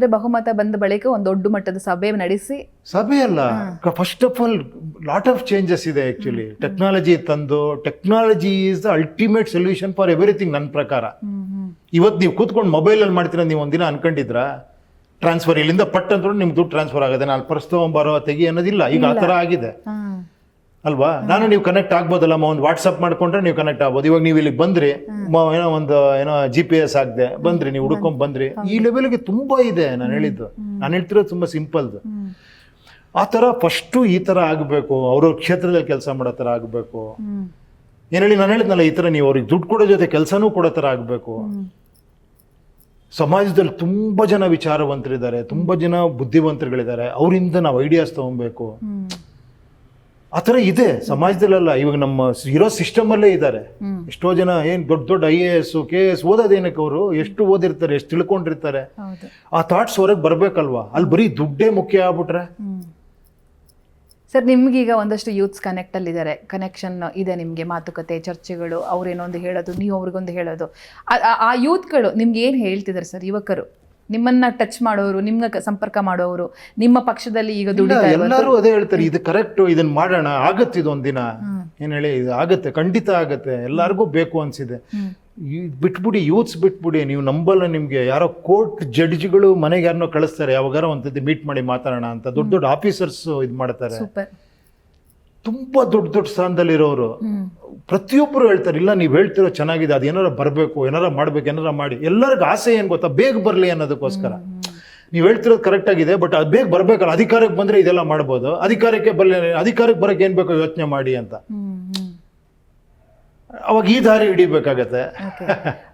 ಅಂದ್ರೆ ಬಹುಮತ ಬಂದ ಬಳಿಕ ಒಂದು ದೊಡ್ಡ ಮಟ್ಟದ ಸಭೆ ನಡೆಸಿ, ಸಭೆ ಅಲ್ಲ, first of all lot of changes ಇದೆ ಆಕ್ಚುಲಿ. ಟೆಕ್ನಾಲಜಿ ತಂದು, technology is the ultimate solution for everything ನನ್ನ ಪ್ರಕಾರ. ಇವತ್ತು ನೀವು ಕೂತ್ಕೊಂಡು ಮೊಬೈಲಲ್ಲಿ ಮಾಡ್ತೀರ, ನೀವು ಒಂದಿನ ಅನ್ಕೊಂಡಿದ್ರ ಟ್ರಾನ್ಸ್ಫರ್ ಇಲ್ಲಿಂದ ಪಟ್ ಅಂತ ನಿಮ್ಗೆ ದುಡ್ಡು ಟ್ರಾನ್ಸ್ಫರ್ ಆಗುತ್ತೆ, ನಾನು ಪರ್ಸ್ ತಗೊಂಬರೋ ತೆಗಿ ಅನ್ನೋದಿಲ್ಲ. ಈಗ ಆ ಥರ ಆಗಿದೆ ಅಲ್ವಾ? ನೀವು ಕನೆಕ್ಟ್ ಆಗ್ಬೋದಲ್ಲ, ಒಂದು ವಾಟ್ಸಪ್ ಮಾಡ್ಕೊಂಡ್ರೆ ನೀವು ಕನೆಕ್ಟ್ ಆಗ್ಬೋದು. ಇವಾಗ ನೀವು ಇಲ್ಲಿಗೆ ಬಂದ್ರಿ, ಏನೋ GPS ಆಗದೆ ಬಂದ್ರಿ, ನೀವು ಹುಡ್ಕೊಂಡ್ ಬಂದ್ರಿ, ಈ ಲೆವೆಲ್ಗೆ ತುಂಬಾ ಇದೆ. ನಾನು ಹೇಳ್ತಿರೋದು ತುಂಬಾ ಸಿಂಪಲ್ದು. ಆ ಥರ ಫಸ್ಟು ಈ ಥರ ಆಗಬೇಕು, ಅವ್ರವ್ರ ಕ್ಷೇತ್ರದಲ್ಲಿ ಕೆಲಸ ಮಾಡೋ ಥರ ಆಗಬೇಕು. ನಾನು ಹೇಳಿದ್ನಲ್ಲ, ಈ ಥರ ನೀವು ಅವ್ರಿಗೆ ದುಡ್ಡು ಕೊಡೋ ಜೊತೆ ಕೆಲಸನೂ ಕೊಡೋ ಥರ ಆಗಬೇಕು. ಸಮಾಜದಲ್ಲಿ ತುಂಬ ಜನ ವಿಚಾರವಂತರಿದ್ದಾರೆ, ತುಂಬ ಜನ ಬುದ್ಧಿವಂತರುಗಳಿದ್ದಾರೆ, ಅವರಿಂದ ನಾವು ಐಡಿಯಾಸ್ ತೊಗೊಬೇಕು. ಆ ಥರ ಇದೆ ಸಮಾಜದಲ್ಲೆಲ್ಲ. ಇವಾಗ ನಮ್ಮ ಇರೋ ಸಿಸ್ಟಮಲ್ಲೇ ಇದ್ದಾರೆ ಎಷ್ಟೋ ಜನ. ಏನು ದೊಡ್ಡ ದೊಡ್ಡ IAS KS ಓದೋದೇನಕ್ಕೆ, ಅವರು ಎಷ್ಟು ಓದಿರ್ತಾರೆ, ಎಷ್ಟು ತಿಳ್ಕೊಂಡಿರ್ತಾರೆ. ಆ ಥಾಟ್ಸ್ ಹೊರಗೆ ಬರಬೇಕಲ್ವಾ? ಅಲ್ಲಿ ಬರೀ ದುಡ್ಡೇ ಮುಖ್ಯ ಆಗ್ಬಿಟ್ರೆ. ಸರ್, ನಿಮ್ಗೀಗ ಒಂದಷ್ಟು ಯೂತ್ಸ್ ಕನೆಕ್ಟಲ್ಲಿದ್ದಾರೆ, ಕನೆಕ್ಷನ್ ಇದೆ ನಿಮಗೆ, ಮಾತುಕತೆ ಚರ್ಚೆಗಳು, ಅವ್ರೇನೊಂದು ಹೇಳೋದು, ನೀವು ಅವ್ರಿಗೊಂದು ಹೇಳೋದು. ಆ ಯೂತ್ಗಳು ನಿಮ್ಗೆ ಏನು ಹೇಳ್ತಿದ್ದಾರೆ ಸರ್? ಯುವಕರು ನಿಮ್ಮನ್ನ ಟಚ್ ಮಾಡೋರು, ನಿಮ್ಗೆ ಸಂಪರ್ಕ ಮಾಡೋರು, ನಿಮ್ಮ ಪಕ್ಷದಲ್ಲಿ ಈಗ ದುಡಿತಾ ಎಲ್ಲರೂ ಅದೇ ಹೇಳ್ತಾರೆ, ಇದು ಕರೆಕ್ಟು, ಇದನ್ನ ಮಾಡೋಣ, ಆಗತ್ತೆ, ಇದೊಂದಿನ ಏನ್ ಹೇಳಿ, ಇದು ಆಗತ್ತೆ, ಖಂಡಿತ ಆಗತ್ತೆ, ಎಲ್ಲರಿಗೂ ಬೇಕು ಅನ್ಸಿದೆ. ಬಿಟ್ಬಿಡಿ, ಯೂತ್ಸ್ ಬಿಟ್ಬಿಡಿ. ನೀವು ನಂಬಲ್ಲ, ನಿಮ್ಗೆ ಯಾರೋ ಕೋರ್ಟ್ ಜಡ್ಜ್ಗಳು ಮನೆಗೆ ಯಾರನ್ನೋ ಕಳಿಸ್ತಾರೆ, ಯಾವಾಗಾರ ಒಂದ್ಸತಿ ಮೀಟ್ ಮಾಡಿ ಮಾತಾಡೋಣ ಅಂತ. ದೊಡ್ಡ ದೊಡ್ಡ ಆಫೀಸರ್ಸ್ ಇದು ಮಾಡ್ತಾರೆ, ತುಂಬಾ ದೊಡ್ಡ ದೊಡ್ಡ ಸ್ಥಾನದಲ್ಲಿರೋರು. ಪ್ರತಿಯೊಬ್ಬರು ಹೇಳ್ತಾರೆ, ಇಲ್ಲ ನೀವು ಹೇಳ್ತಿರೋ ಚೆನ್ನಾಗಿದೆ, ಅದು ಏನಾರ ಬರಬೇಕು, ಏನಾರ ಮಾಡ್ಬೇಕು, ಏನಾರ ಮಾಡಿ. ಎಲ್ಲರಿಗೂ ಆಸೆ ಏನು ಗೊತ್ತಾ, ಬೇಗ ಬರಲಿ ಅನ್ನೋದಕ್ಕೋಸ್ಕರ. ನೀವು ಹೇಳ್ತಿರೋದು ಕರೆಕ್ಟ್ ಆಗಿದೆ, ಬಟ್ ಅದು ಬೇಗ ಬರ್ಬೇಕಲ್ಲ. ಅಧಿಕಾರಕ್ಕೆ ಬಂದ್ರೆ ಇದೆಲ್ಲ ಮಾಡ್ಬೋದು, ಅಧಿಕಾರಕ್ಕೆ ಬರಕ್ಕೆ ಏನ್ ಬೇಕೋ ಯೋಚನೆ ಮಾಡಿ ಅಂತ. ಅವಾಗ ಈ ದಾರಿ ಹಿಡಿಬೇಕಾಗತ್ತೆ.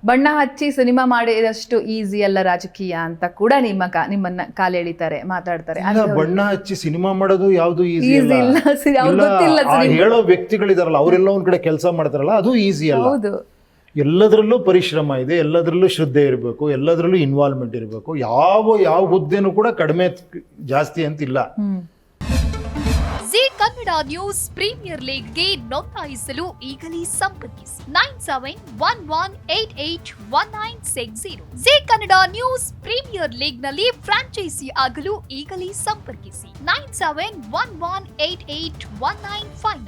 ಬಣ್ಣ ಹಚ್ಚಿ ಸಿನಿಮಾ ಮಾಡಿದಷ್ಟು ಈಸಿ ಅಲ್ಲ ರಾಜಕೀಯ ಅಂತ ಕೂಡ ನಿಮ್ಮನ್ನ ಕಾಲೆಳಿತಾರೆ, ಮಾತಾಡ್ತಾರೆ. ಬಣ್ಣ ಹಚ್ಚಿ ಸಿನಿಮಾ ಮಾಡೋದು ಯಾವ್ದು ಈಸಿ ಅಲ್ಲ. ಹೇಳೋ ವ್ಯಕ್ತಿಗಳಿದಾರಲ್ಲ, ಅವರೆಲ್ಲ ಒಂದ್ ಕಡೆ ಕೆಲಸ ಮಾಡ್ತಾರಲ್ಲ, ಅದು ಈಸಿ ಅಲ್ಲ. ಎಲ್ಲದರಲ್ಲೂ ಪರಿಶ್ರಮ ಇದೆ, ಎಲ್ಲದರಲ್ಲೂ ಶ್ರದ್ಧೆ ಇರಬೇಕು, ಎಲ್ಲದರಲ್ಲೂ ಇನ್ವಾಲ್ವ್ಮೆಂಟ್ ಇರಬೇಕು. ಯಾವ ಹುದ್ದೆನೂ ಕೂಡ ಕಡಿಮೆ ಜಾಸ್ತಿ ಅಂತಿಲ್ಲ. ಜೀ ಕನ್ನಡ ನ್ಯೂಸ್ ಪ್ರೀಮಿಯರ್ ಲೀಗ್ಗೆ ನೋಂದಾಯಿಸಲು ಈಗಲೇ ಸಂಪರ್ಕಿಸಿ 9711881960. ಜೀ ಕನ್ನಡ ನ್ಯೂಸ್ ಪ್ರೀಮಿಯರ್ ಲೀಗ್ನಲ್ಲಿ ಫ್ರಾಂಚೈಸಿ ಆಗಲು ಈಗಲೇ ಸಂಪರ್ಕಿಸಿ 9711881959.